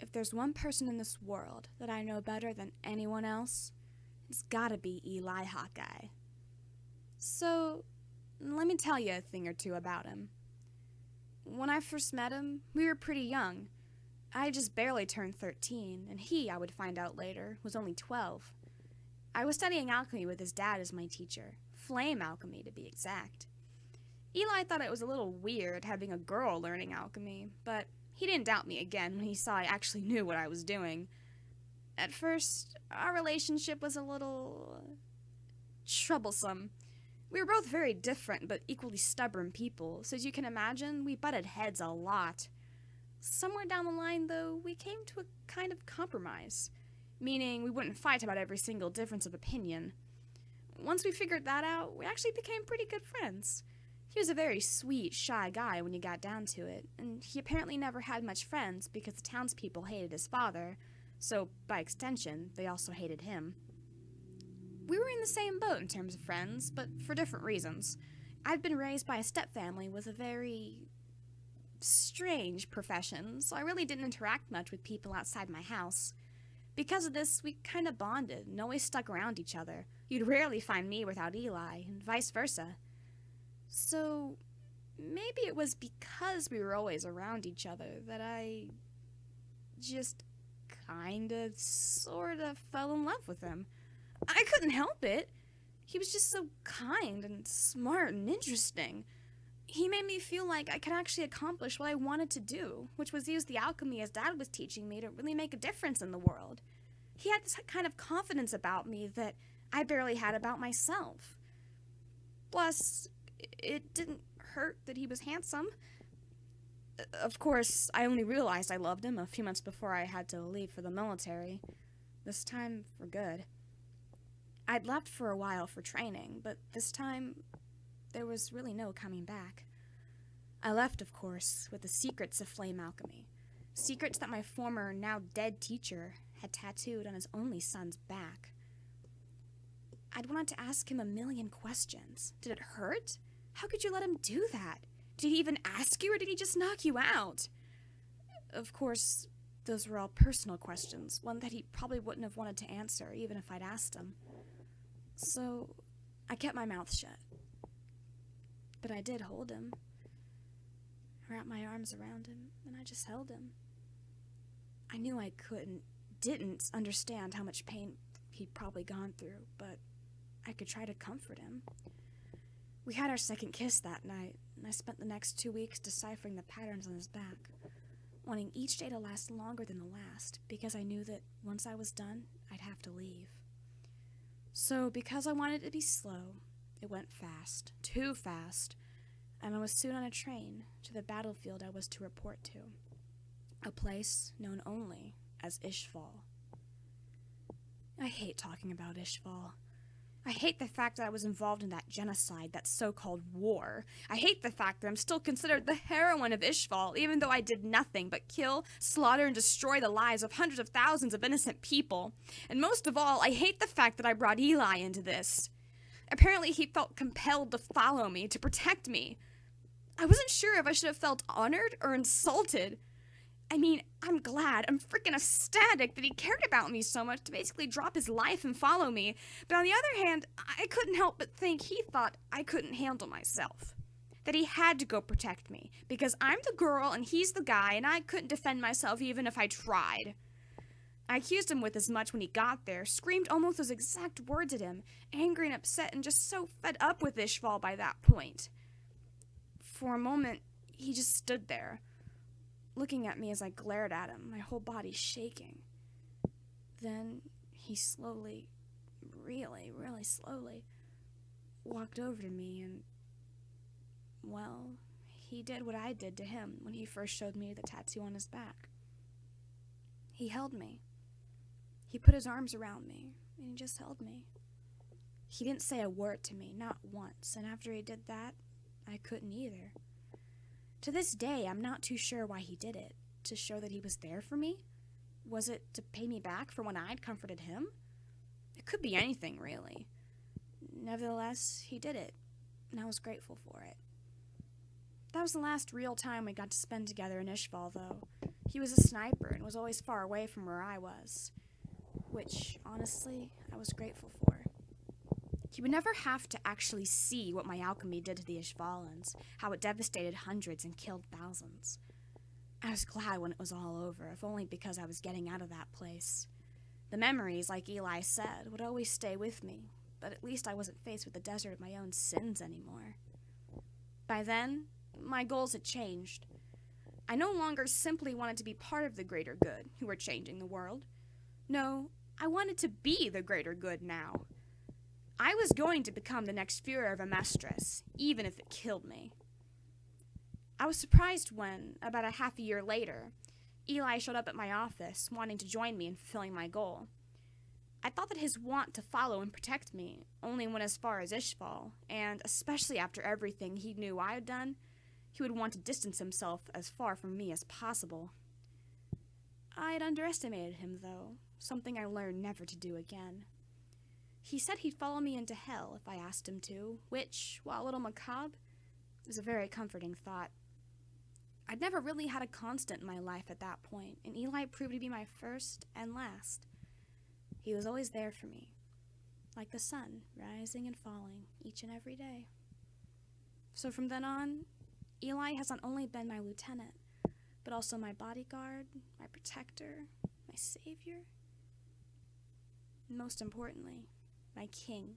If there's one person in this world that I know better than anyone else, it's gotta be Eli Hawkeye. So, let me tell you a thing or two about him. When I first met him, we were pretty young. I had just barely turned 13, and he, I would find out later, was only 12. I was studying alchemy with his dad as my teacher. Flame alchemy, to be exact. Eli thought it was a little weird having a girl learning alchemy, but he didn't doubt me again when he saw I actually knew what I was doing. At first, our relationship was a little troublesome. We were both very different but equally stubborn people, so as you can imagine, we butted heads a lot. Somewhere down the line, though, we came to a kind of compromise, meaning we wouldn't fight about every single difference of opinion. Once we figured that out, we actually became pretty good friends. He was a very sweet, shy guy when you got down to it, and he apparently never had much friends because the townspeople hated his father, so by extension, they also hated him. We were in the same boat in terms of friends, but for different reasons. I'd been raised by a stepfamily with a very strange profession, so I really didn't interact much with people outside my house. Because of this, we kind of bonded and always stuck around each other. You'd rarely find me without Eli, and vice versa. So, maybe it was because we were always around each other that I just kinda, sorta fell in love with him. I couldn't help it. He was just so kind and smart and interesting. He made me feel like I could actually accomplish what I wanted to do, which was use the alchemy his dad was teaching me to really make a difference in the world. He had this kind of confidence about me that I barely had about myself. Plus, it didn't hurt that he was handsome. Of course, I only realized I loved him a few months before I had to leave for the military. This time, for good. I'd left for a while for training, but this time, there was really no coming back. I left, of course, with the secrets of flame alchemy. Secrets that my former, now dead teacher had tattooed on his only son's back. I'd wanted to ask him a million questions. Did it hurt? How could you let him do that? Did he even ask you, or did he just knock you out? Of course, those were all personal questions, one that he probably wouldn't have wanted to answer, even if I'd asked him. So, I kept my mouth shut. But I did hold him. I wrapped my arms around him, and I just held him. I knew I didn't understand how much pain he'd probably gone through, but I could try to comfort him. We had our second kiss that night, and I spent the next 2 weeks deciphering the patterns on his back, wanting each day to last longer than the last, because I knew that once I was done, I'd have to leave. So, because I wanted it to be slow, it went fast, too fast, and I was soon on a train to the battlefield I was to report to, a place known only as Ishval. I hate talking about Ishval. I hate the fact that I was involved in that genocide, that so-called war. I hate the fact that I'm still considered the heroine of Ishval, even though I did nothing but kill, slaughter, and destroy the lives of hundreds of thousands of innocent people. And most of all, I hate the fact that I brought Eli into this. Apparently he felt compelled to follow me, to protect me. I wasn't sure if I should have felt honored or insulted. I mean, I'm glad, I'm freaking ecstatic that he cared about me so much to basically drop his life and follow me. But on the other hand, I couldn't help but think he thought I couldn't handle myself. That he had to go protect me, because I'm the girl and he's the guy, and I couldn't defend myself even if I tried. I accused him with as much when he got there, screamed almost those exact words at him, angry and upset and just so fed up with Ishval by that point. For a moment, he just stood there, looking at me as I glared at him, my whole body shaking. Then he slowly, really, really slowly, walked over to me and, well, he did what I did to him when he first showed me the tattoo on his back. He held me. He put his arms around me, and he just held me. He didn't say a word to me, not once, and after he did that, I couldn't either. To this day, I'm not too sure why he did it. To show that he was there for me? Was it to pay me back for when I'd comforted him? It could be anything, really. Nevertheless, he did it, and I was grateful for it. That was the last real time we got to spend together in Ishval, though. He was a sniper and was always far away from where I was, which, honestly, I was grateful for. He would never have to actually see what my alchemy did to the Ishvalans, how it devastated hundreds and killed thousands. I was glad when it was all over, if only because I was getting out of that place. The memories, like Eli said, would always stay with me, but at least I wasn't faced with the desert of my own sins anymore. By then, my goals had changed. I no longer simply wanted to be part of the greater good, who were changing the world. No, I wanted to be the greater good now. I was going to become the next Führer of Amestris, even if it killed me. I was surprised when, about a half a year later, Eli showed up at my office, wanting to join me in fulfilling my goal. I thought that his want to follow and protect me only went as far as Ishval, and especially after everything he knew I had done, he would want to distance himself as far from me as possible. I had underestimated him, though, something I learned never to do again. He said he'd follow me into hell if I asked him to, which, while a little macabre, is a very comforting thought. I'd never really had a constant in my life at that point, and Eli proved to be my first and last. He was always there for me, like the sun, rising and falling each and every day. So from then on, Eli has not only been my lieutenant, but also my bodyguard, my protector, my savior, and most importantly, my king.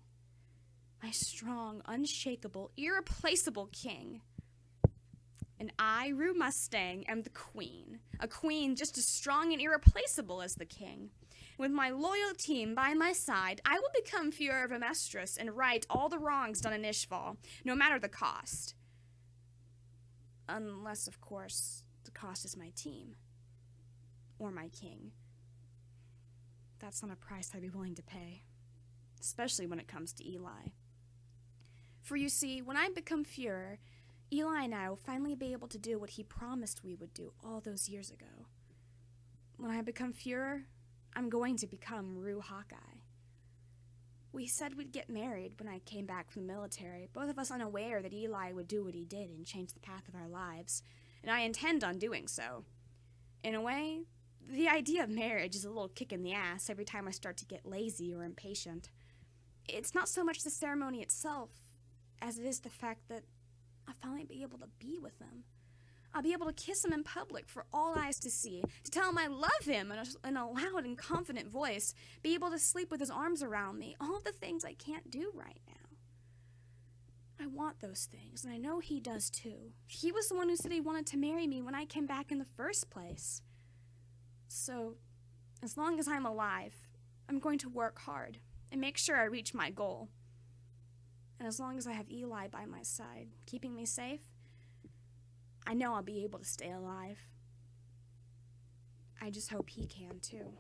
My strong, unshakable, irreplaceable king. And I, Roy Mustang, am the queen. A queen just as strong and irreplaceable as the king. With my loyal team by my side, I will become Führer of Amestris and right all the wrongs done in Ishval, no matter the cost. Unless, of course, the cost is my team. Or my king. That's not a price I'd be willing to pay. Especially when it comes to Eli. For you see, when I become Führer, Eli and I will finally be able to do what he promised we would do all those years ago. When I become Führer, I'm going to become Rue Hawkeye. We said we'd get married when I came back from the military, both of us unaware that Eli would do what he did and change the path of our lives, and I intend on doing so. In a way, the idea of marriage is a little kick in the ass every time I start to get lazy or impatient. It's not so much the ceremony itself as it is the fact that I'll finally be able to be with him. I'll be able to kiss him in public for all eyes to see, to tell him I love him in a loud and confident voice, be able to sleep with his arms around me, all the things I can't do right now. I want those things, and I know he does too. He was the one who said he wanted to marry me when I came back in the first place. So, as long as I'm alive, I'm going to work hard and make sure I reach my goal. And as long as I have Eli by my side, keeping me safe, I know I'll be able to stay alive. I just hope he can too.